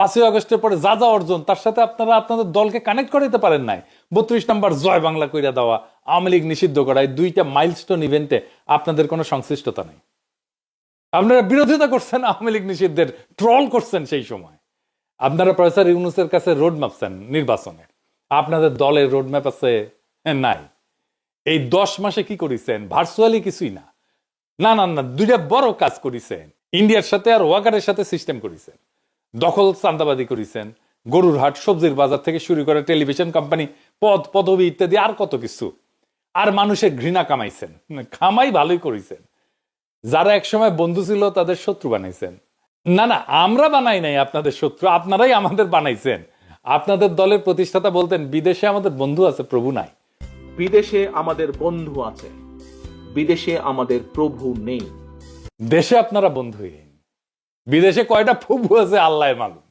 5ই আগস্টের পরে যা যা অর্জন তার সাথে আপনারা আপনাদের দলকে কানেক্ট করে দিতে পারেন নাই। 32 নম্বর জয় বাংলা কইরা দেওয়া, আওয়ামী লীগ নিষিদ্ধ করা, এই দুইটা মাইলস্টোন ইভেন্টে আপনাদের কোনো সংশ্লিষ্টতা নেই। আপনারা বিরোধিতা করছেন আওয়ামী লীগ নিষিদ্ধের, ট্রল করছেন সেই সময়। আপনারা প্রফেসর ইউনূসের কাছে রোড ম্যাপ চান নির্বাচনে, আপনাদের দলের রোড ম্যাপ আছে নাই। এই 10 মাসে কি করেছেন? ভার্চুয়ালি কিছুই না। না না না, দুইটা বড় কাজ করেছেন। ইন্ডিয়ার সাথে আর ওয়াকারের সাথে সিস্টেম করেছেন, দখল চান্দাবাদি করেছেন, গরুর হাট, সবজির বাজার থেকে শুরু করে টেলিভিশন কোম্পানি, পদ পদবি ইত্যাদি আর কত কিছু। আর মানুষের ঘৃণা কামাইছেন, কামাই ভালোই করেছেন। যারা একসময় বন্ধু ছিল তাদের শত্রু বানাইছেন। না না, আমরা বানাই নাই আপনাদের শত্রু, আপনারাই আমাদের বানাইছেন। আপনাদের দলের প্রতিষ্ঠাতা বলতেন বিদেশে আমাদের বন্ধু আছে, প্রভু নাই। বিদেশে আমাদের বন্ধু আছে, বিদেশে আমাদের প্রভু নেই। দেশে আপনারা বন্ধুহীন, বিদেশে কয়টা প্রভু আছে আল্লাহ মালুম।